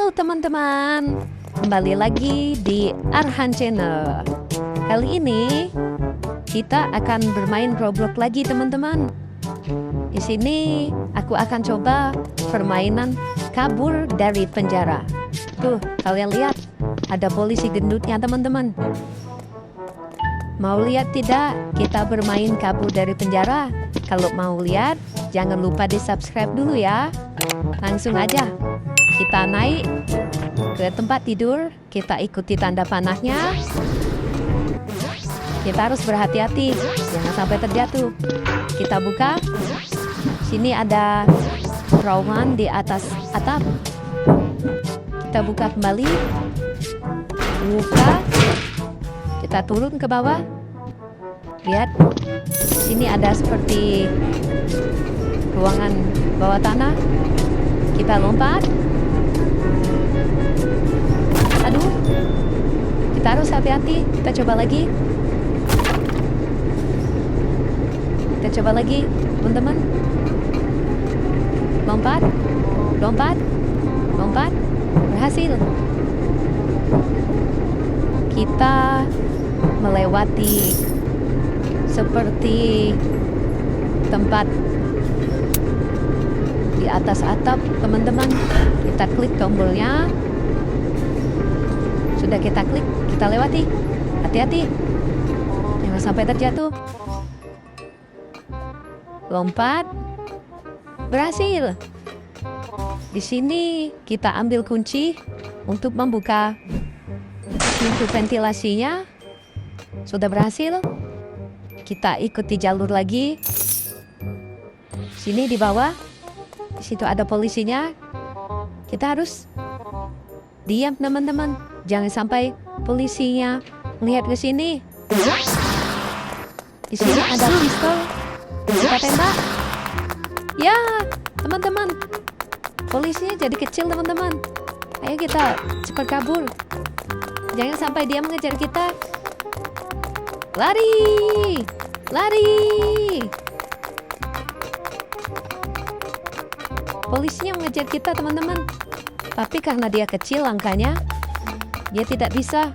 Halo teman-teman, kembali lagi di Arhan Channel. Kali ini kita akan bermain Roblox lagi teman-teman. Di sini aku akan coba permainan kabur dari penjara. Tuh, kalian lihat ada polisi gendutnya teman-teman. Mau lihat tidak kita bermain kabur dari penjara? Kalau mau lihat, jangan lupa di subscribe dulu ya. Langsung aja kita naik ke tempat tidur, kita ikuti tanda panahnya. Kita harus berhati-hati, jangan sampai terjatuh. Kita buka. Sini ada terowongan di atas atap. Kita buka kembali. Buka. Kita turun ke bawah. Lihat. Sini ada seperti ruangan bawah tanah. Kita lompat. Aduh. Kita harus hati-hati. Kita coba lagi. Kita coba lagi, teman-teman. Lompat. Lompat. Lompat. Berhasil. Kita melewati seperti tempat di atas atap, teman-teman. Kita klik tombolnya. Sudah kita klik, kita lewati. Hati-hati. Jangan sampai terjatuh. Lompat. Berhasil. Di sini kita ambil kunci untuk membuka pintu ventilasinya. Sudah berhasil. Kita ikuti jalur lagi. Sini di bawah. Di situ ada polisinya. Kita harus diam, teman-teman. Jangan sampai polisinya melihat ke sini. Di sini ada pistol. Kita tembak. Ya, teman-teman. Polisinya jadi kecil, teman-teman. Ayo kita cepat kabur. Jangan sampai dia mengejar kita. Lari! Lari! Polisinya mengejar kita, teman-teman. Tapi karena dia kecil langkahnya, dia tidak bisa.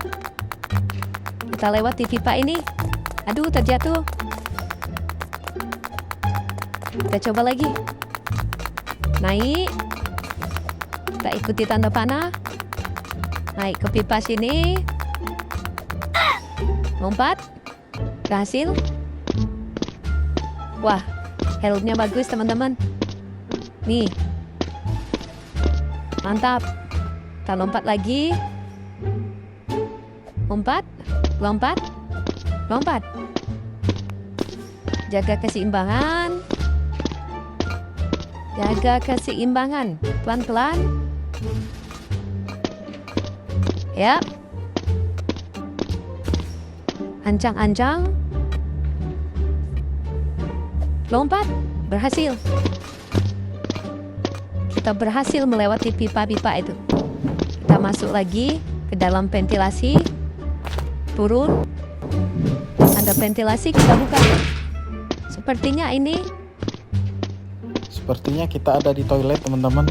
Kita lewati pipa ini. Aduh, terjatuh. Kita coba lagi. Naik. Kita ikuti tanda panah. Naik ke pipa sini. Lompat. Berhasil. Wah, helmnya bagus, teman-teman. Nih. Mantap. Kita lompat lagi. Lompat. Lompat. Lompat. Jaga keseimbangan. Jaga keseimbangan. Pelan-pelan. Ya. Ancang-ancang. Lompat. Berhasil. Kita berhasil melewati pipa-pipa itu. Kita masuk lagi ke dalam ventilasi. Turun. Ada ventilasi, kita buka. Sepertinya kita ada di toilet, teman-teman.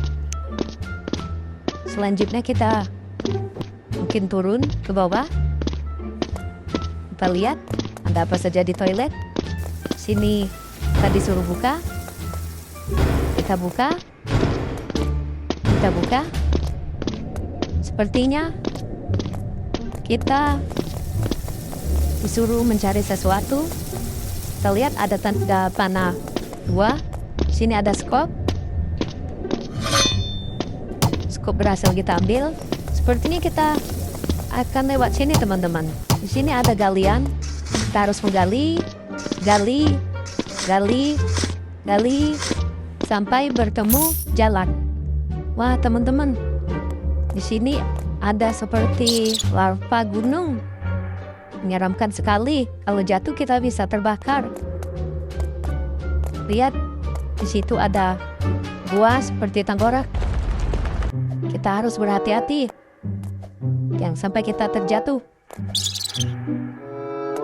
Selanjutnya kita mungkin turun ke bawah. Kita lihat ada apa saja di toilet. Sini kita disuruh buka. Kita buka. Kita buka. Sepertinya kita disuruh mencari sesuatu. Kita lihat ada tanda panah 2. Sini ada skop. Skop berhasil kita ambil. Sepertinya kita akan lewat sini, teman-teman. Di sini ada galian. Kita harus menggali, gali, gali, gali sampai bertemu jalan. Wah, teman-teman. Di sini ada seperti larva gunung. Menyeramkan sekali. Kalau jatuh kita bisa terbakar. Lihat, di situ ada buah seperti tengkorak. Kita harus berhati-hati. Jangan sampai kita terjatuh.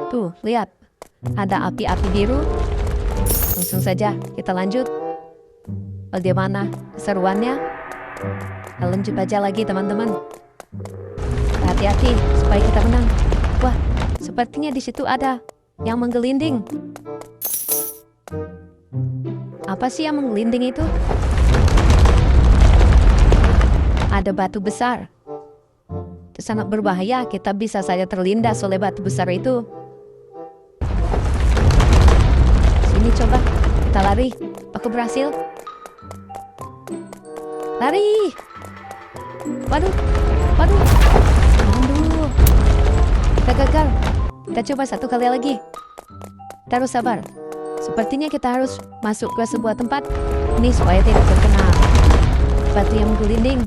Tuh, lihat. Ada api-api biru. Langsung saja kita lanjut. Bagaimana keseruannya? Lanjut aja lagi teman-teman. Hati-hati supaya kita menang. Wah, sepertinya di situ ada yang menggelinding. Apa sih yang menggelinding itu? Ada batu besar. Itu sangat berbahaya, kita bisa saja terlindas oleh batu besar itu. Sini coba, kita lari. Aku berhasil. Lari. Waduh. Waduh. Kita gagal. Kita coba satu kali lagi. Kita harus sabar. Sepertinya kita harus masuk ke sebuah tempat ini supaya tidak terkena batu yang menggelinding.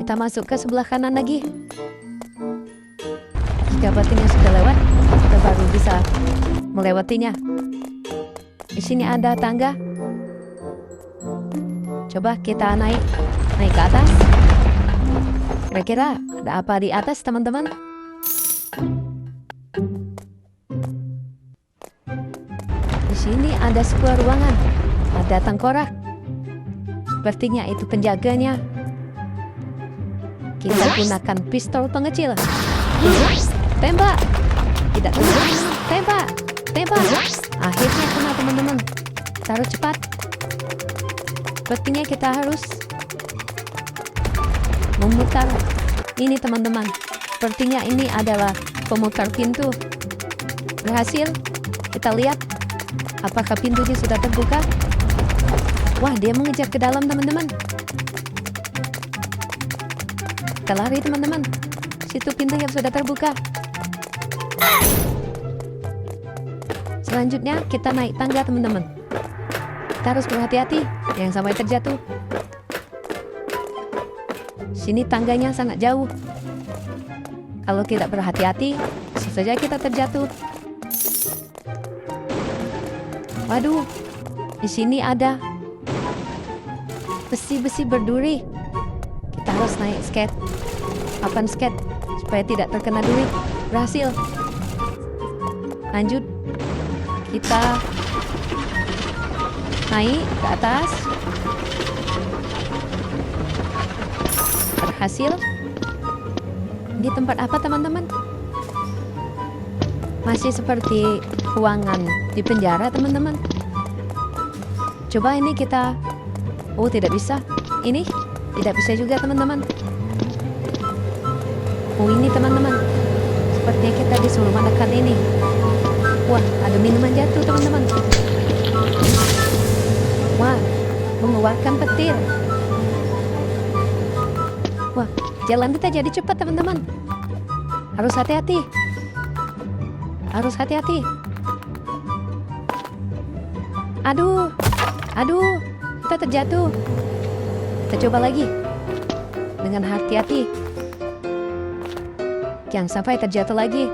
Kita masuk ke sebelah kanan lagi. Jika batunya sudah lewat, kita baru bisa melewatinya. Di sini ada tangga. Coba kita naik ke atas. Kira-kira ada apa di atas, teman-teman? Di sini ada sebuah ruangan. Ada tengkorak. Sepertinya itu penjaganya. Kita gunakan pistol pengecil. Tembak. Tidak kena. Tembak. Tembak. Akhirnya kena, teman-teman. Kita harus cepat. Sepertinya kita harus memutar ini, teman-teman. Sepertinya ini adalah pemutar pintu. Berhasil. Kita lihat apakah pintunya sudah terbuka. Wah, dia mengejar ke dalam, teman-teman. Kita lari, teman-teman. Situ pintunya sudah terbuka. Selanjutnya kita naik tangga, teman-teman. Kita harus berhati-hati, jangan sampai terjatuh. Sini tangganya sangat jauh. Kalau tidak berhati-hati, bisa saja kita terjatuh. Waduh, di sini ada besi-besi berduri. Kita harus naik skate, papan skate, supaya tidak terkena duri. Berhasil. Lanjut, kita naik ke atas. Berhasil. Di tempat apa, teman-teman? Masih seperti ruangan di penjara, teman-teman. Coba ini kita. Oh, tidak bisa. Ini tidak bisa juga, teman-teman. Oh, ini, teman-teman. Sepertinya kita disuruh menekan ini. Wah, ada minuman jatuh, teman-teman. Wah, mengeluarkan petir. Wah, jalan kita jadi cepat, teman-teman. Harus hati-hati. Harus hati-hati. Aduh, kita terjatuh. Kita coba lagi. Dengan hati-hati. Jangan sampai terjatuh lagi.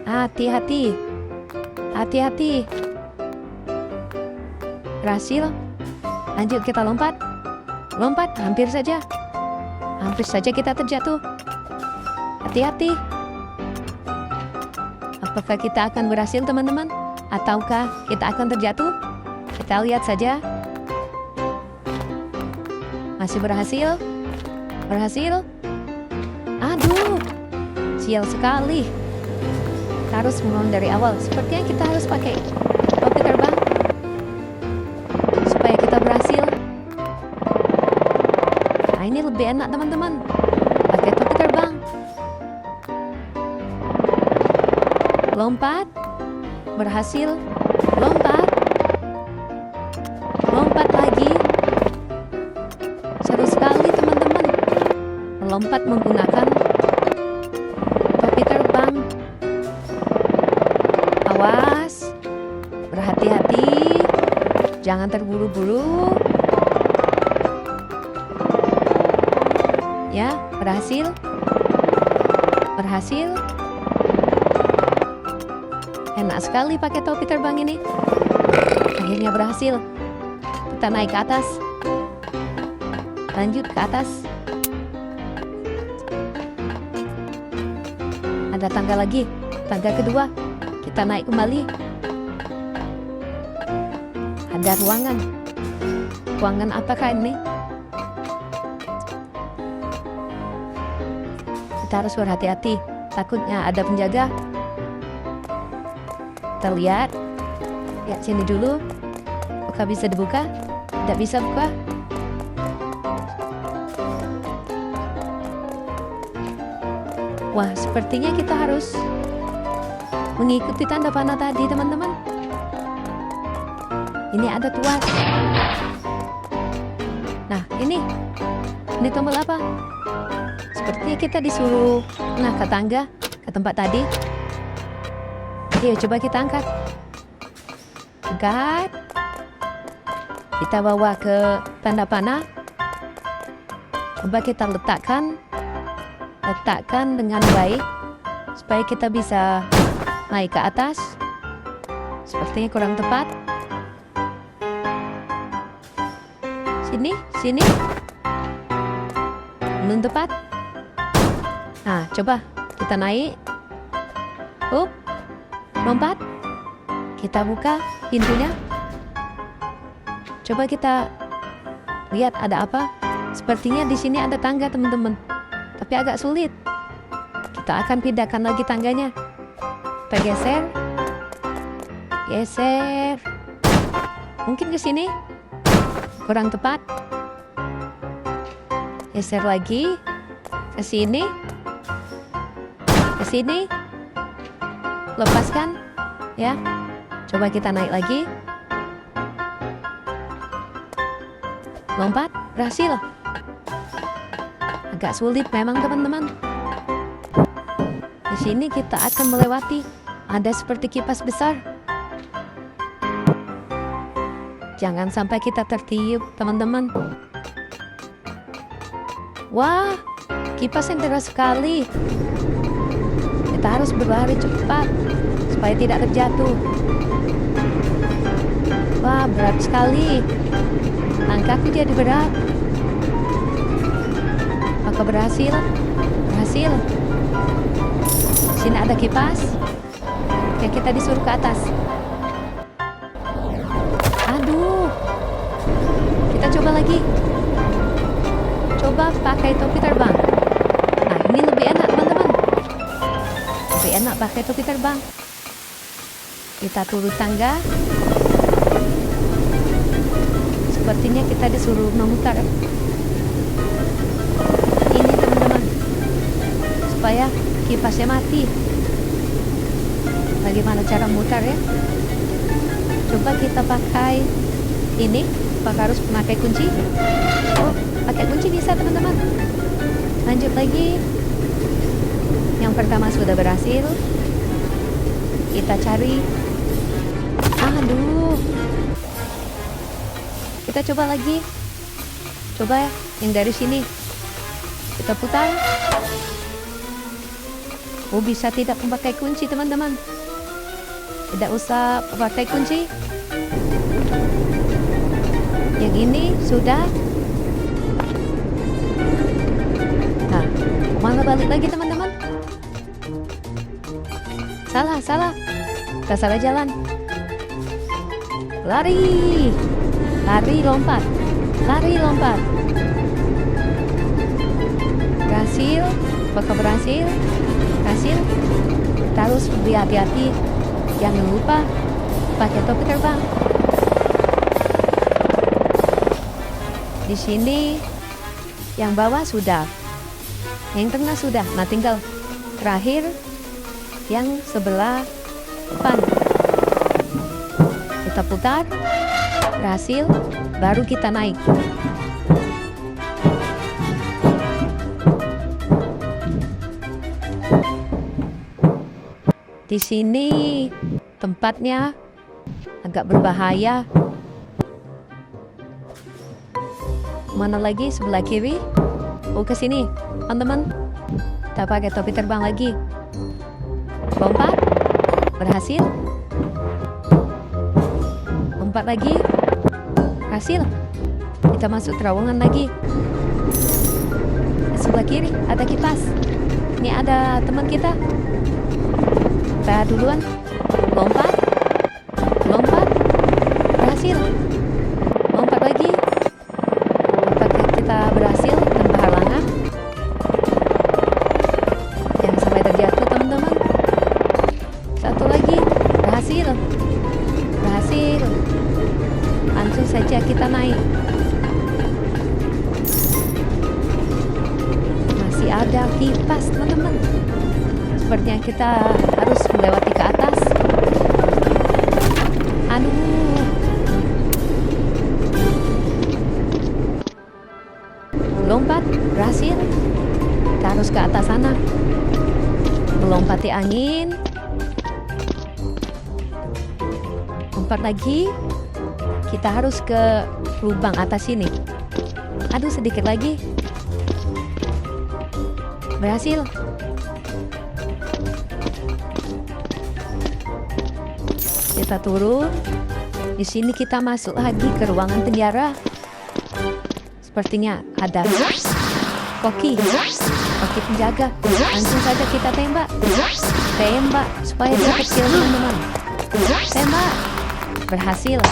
Hati-hati. Hati-hati. Berhasil. Lanjut, kita lompat. Lompat, hampir saja. Hampir saja kita terjatuh. Hati-hati. Apakah kita akan berhasil, teman-teman? Ataukah kita akan terjatuh? Kita lihat saja. Masih berhasil? Berhasil? Aduh, sial sekali. Kita harus mulai dari awal. Sepertinya kita harus pakai topi terbang supaya kita berhasil. Nah, ini lebih enak, teman-teman. Pakai topi terbang. Lompat. Berhasil. Lompat. Lompat lagi. Seru sekali, teman-teman. Melompat menggunakan topi terbang. Awas. Berhati-hati. Jangan terburu-buru. Ya, berhasil. Berhasil. Enak sekali pakai topi terbang ini. Akhirnya berhasil. Kita naik ke atas. Lanjut ke atas. Ada tangga lagi. Tangga kedua. Kita naik kembali. Ada ruangan. Ruangan apakah ini? Kita harus berhati-hati, takutnya ada penjaga. Kita lihat. Ya, sini dulu. Apakah bisa dibuka? Tidak bisa buka. Wah, sepertinya kita harus mengikuti tanda panah tadi, teman-teman. Ini ada tuas. Nah, ini tombol apa? Sepertinya kita disuruh ke tangga, ke tempat tadi. Ayo, coba kita angkat. Angkat. Kita bawa ke tanda panah. Coba kita letakkan dengan baik supaya kita bisa naik ke atas. Sepertinya kurang tepat. Sini. Belum tepat. Nah, coba kita naik. Up. Lompat. Kita buka pintunya. Coba kita lihat ada apa. Sepertinya di sini ada tangga, teman-teman. Tapi agak sulit. Kita akan pindahkan lagi tangganya. Kita geser. Mungkin ke sini. Kurang tepat. Geser lagi. Ke sini. Lepaskan. Ya. Coba kita naik lagi. Lompat. Berhasil. Agak sulit memang, teman-teman. Di sini kita akan melewati. Ada seperti kipas besar. Jangan sampai kita tertiup, teman-teman. Wah, kipas yang deras sekali. Kita harus berlari cepat supaya tidak terjatuh. Wah, berat sekali. Langkahku jadi berat. Maka berhasil. Sini ada kipas. Oke, kita disuruh ke atas. Aduh. Kita coba lagi. Coba pakai topi terbang. Nah, ini lebih enak, teman-teman. Lebih enak pakai topi terbang. Kita turun tangga. Sepertinya kita disuruh memutar. Ini, teman-teman. Supaya kipasnya mati. Bagaimana cara mutar ya? Coba kita pakai ini. Apakah harus memakai kunci? Oh, pakai kunci bisa, teman-teman. Lanjut lagi. Yang pertama sudah berhasil. Kita cari. Aduh. Kita coba lagi. Coba yang dari sini. Kita putar. Oh, bisa tidak memakai kunci, teman-teman. Tidak usah pakai kunci. Yang ini sudah. Nah, mana balik lagi, teman-teman? Salah. Kita salah jalan. Lari, lompat. Berhasil. Apakah berhasil? Berhasil. Kita harus lebih hati-hati. Jangan lupa pakai topi terbang. Di sini yang bawah sudah, yang tengah sudah. Nah, tinggal terakhir yang sebelah depan. Kita putar, berhasil, baru kita naik. Di sini tempatnya agak berbahaya. Mana lagi? Sebelah kiri. Oh, ke sini, teman-teman. Kita pakai topi terbang lagi. Lompat. Berhasil. Lompat lagi. Berhasil. Kita masuk terowongan lagi. Sebelah kiri ada kipas. Ini ada teman kita. Kita duluan. Lompat. Berhasil. Lompat lagi. Berhasil. Berhasil. Langsung saja kita naik. Masih ada kipas, teman-teman. Sepertinya kita harus melewati ke atas. Aduh. Lompat, berhasil. Kita harus ke atas sana. Melompati angin. Lompat lagi. Kita harus ke lubang atas sini. Aduh, sedikit lagi. Berhasil. Kita turun. Di sini kita masuk lagi ke ruangan penjara. Sepertinya ada koki penjaga. Langsung saja kita tembak. Tembak supaya dia kecil, teman-teman. Tembak. Berhasil.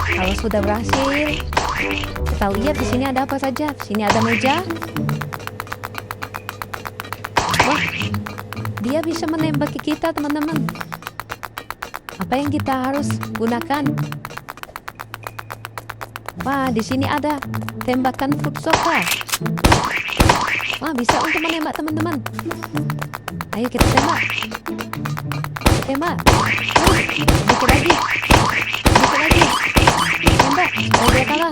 Kalau sudah berhasil, kita lihat di sini ada apa saja. Di sini ada meja. Wah, dia bisa menembaki kita, teman-teman. Apa yang kita harus gunakan? Wah, di sini ada tembakan futsoka. Wah, bisa untuk menembak, teman-teman. Ayo kita tembak. Tembak. Dikit lagi. Dikit lagi. Tembak. Oh, dia kalah.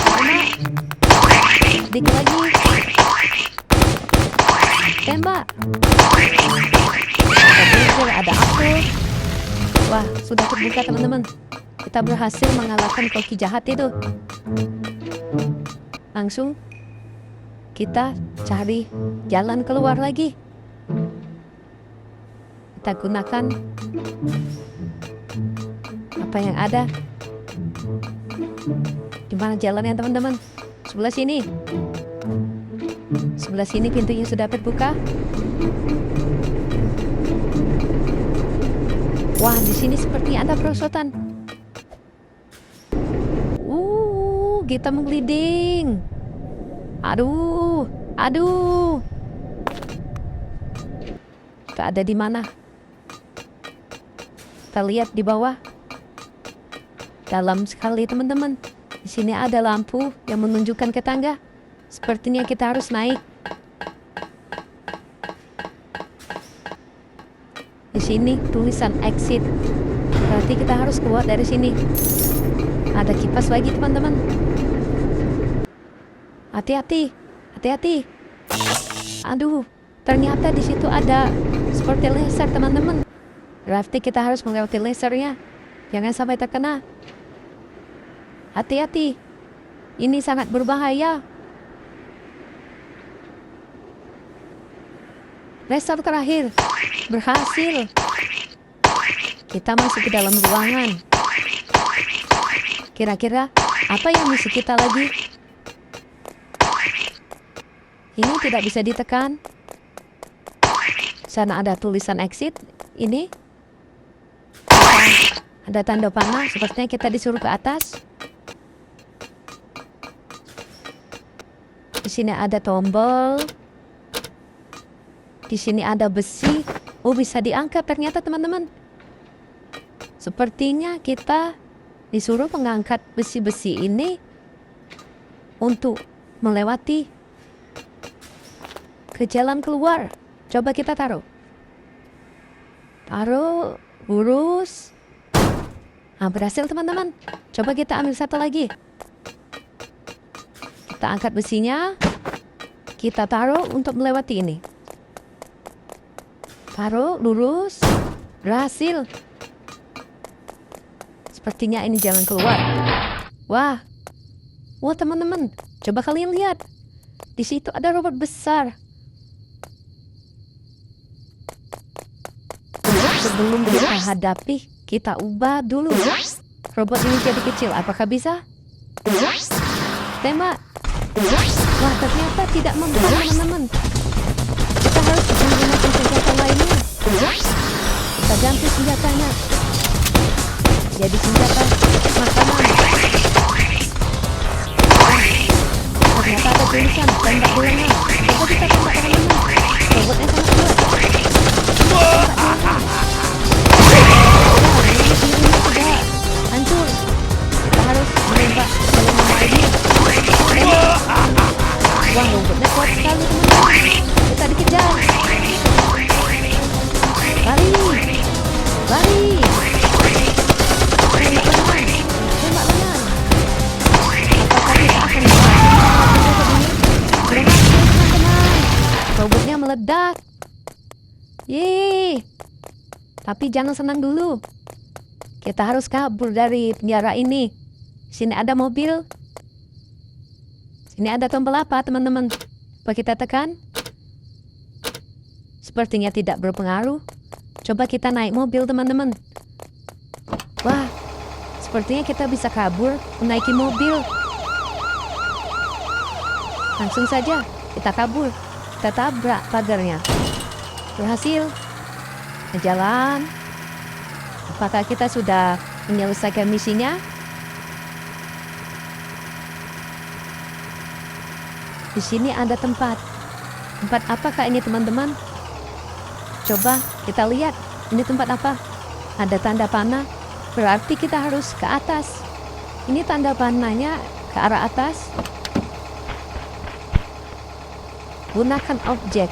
Tembak. Dikit lagi. Tembak. Ada apel. Wah, sudah terbuka, teman-teman. Kita berhasil mengalahkan koki jahat itu. Langsung kita cari jalan keluar lagi. Kita gunakan apa yang ada. Di mana jalannya, teman-teman? Sebelah sini. Sebelah sini pintunya sudah terbuka. Wah, di sini sepertinya ada perosotan. Kita menggelinding. Aduh, aduh. Kita ada di mana? Kita lihat di bawah. Dalam sekali, teman-teman. Di sini ada lampu yang menunjukkan ke tangga. Sepertinya kita harus naik. Di sini tulisan exit. Berarti kita harus keluar dari sini. Ada kipas lagi, teman-teman. Hati-hati, hati-hati. Aduh, ternyata di situ ada seperti laser, teman-teman. Berarti kita harus melewati lasernya. Jangan sampai terkena. Hati-hati. Ini sangat berbahaya. Laser terakhir. Berhasil. Kita masuk ke dalam ruangan. Kira-kira apa yang misi kita lagi? Ini tidak bisa ditekan. Sana ada tulisan exit. Ini ada tanda panah. Sepertinya kita disuruh ke atas. Di sini ada tombol. Di sini ada besi. Oh, bisa diangkat ternyata, teman-teman. Sepertinya kita disuruh mengangkat besi-besi ini untuk melewati ke jalan keluar. Coba kita taruh. Taruh, lurus. Nah, berhasil, teman-teman. Coba kita ambil satu lagi. Kita angkat besinya. Kita taruh untuk melewati ini. Taruh, lurus. Berhasil. Sepertinya ini jalan keluar. Wah. Wah, teman-teman. Coba kalian lihat. Di situ ada robot besar. Sebelum kita hadapi, kita ubah dulu. Robot ini jadi kecil. Apakah bisa? Tembak. Wah, ternyata tidak mampu, teman-teman. Kita harus menggunakan senjata lainnya. Kita ganti senjatanya. Jadi senjata makanan. Ternyata ada tulisan tembak bulangan. Coba kita tembak, teman-teman. Robotnya sangat kuat. Tembak bulangan. Yeay. Tapi jangan senang dulu. Kita harus kabur dari penjara ini. Sini ada mobil. Sini ada tombol apa, teman-teman? Coba kita tekan. Sepertinya tidak berpengaruh. Coba kita naik mobil, teman-teman. Wah, sepertinya kita bisa kabur menaiki mobil. Langsung saja kita kabur. Kita tabrak pagarnya. Berhasil. Jalan. Apakah kita sudah menyelesaikan misinya? Di sini ada tempat. Tempat apakah ini, teman-teman? Coba kita lihat. Ini tempat apa? Ada tanda panah. Berarti kita harus ke atas. Ini tanda panahnya ke arah atas. Gunakan objek.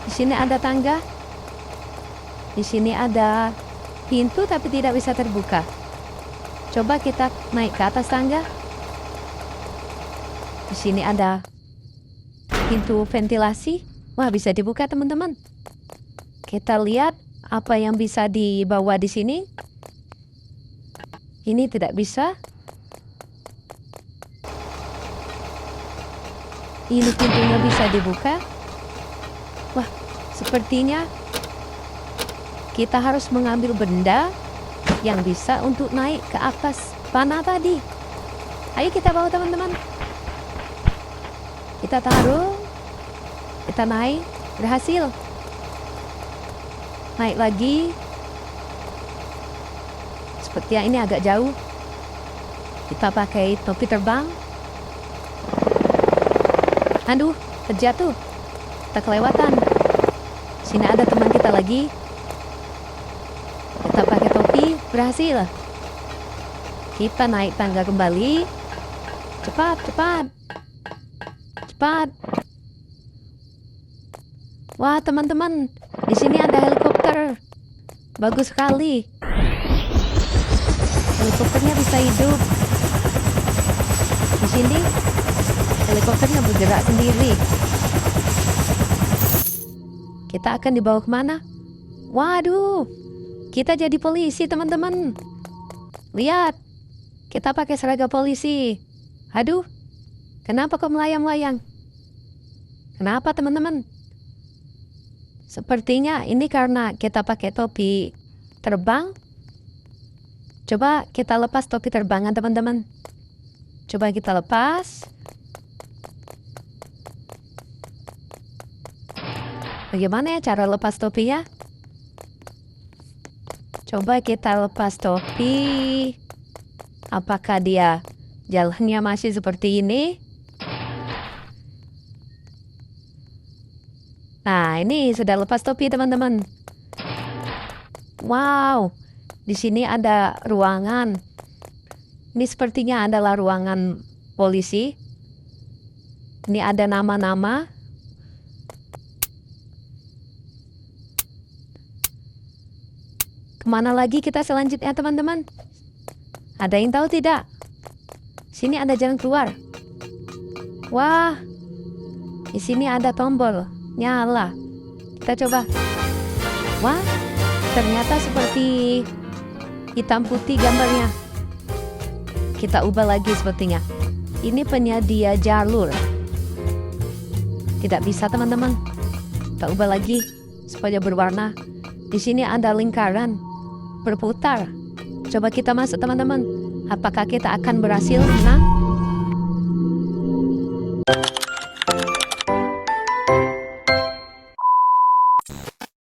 Di sini ada tangga. Di sini ada pintu tapi tidak bisa terbuka. Coba kita naik ke atas tangga. Di sini ada pintu ventilasi. Wah, bisa dibuka, teman-teman. Kita lihat apa yang bisa dibawa di sini. Ini tidak bisa. Ini pintunya bisa dibuka. Wah, sepertinya kita harus mengambil benda yang bisa untuk naik ke atas panah tadi. Ayo kita bawa, teman-teman. Kita taruh. Kita naik. Berhasil. Naik lagi. Sepertinya ini agak jauh. Kita pakai topi terbang. Aduh, terjatuh. Kita kelewatan. Sini ada teman kita lagi. Kita pakai topi. Berhasil. Kita naik tangga kembali. Cepat, cepat. Cepat. Wah, teman-teman. Di sini ada helikopter. Bagus sekali. Helikopternya bisa hidup. Di sini helikopternya bergerak sendiri. Kita akan dibawa kemana? Waduh, kita jadi polisi, teman-teman. Lihat, kita pakai seragam polisi. Aduh, kenapa kok melayang-layang? Kenapa, teman-teman? Sepertinya ini karena kita pakai topi terbang. Coba kita lepas topi terbangan, teman-teman. Coba kita lepas. Bagaimana ya cara lepas topinya? Coba kita lepas topi. Apakah dia jalannya masih seperti ini? Nah, ini sudah lepas topi, teman-teman. Wow, di sini ada ruangan. Ini sepertinya adalah ruangan polisi. Ini ada nama-nama. Kemana lagi kita selanjutnya, teman-teman? Ada yang tahu tidak? Sini ada jalan keluar. Wah, di sini ada tombol nyala. Kita coba. Wah, ternyata seperti hitam putih gambarnya. Kita ubah lagi sepertinya. Ini penyedia jalur. Tidak bisa, teman-teman. Kita ubah lagi supaya berwarna. Di sini ada lingkaran berputar. Coba kita masuk, teman-teman. Apakah kita akan berhasil menang?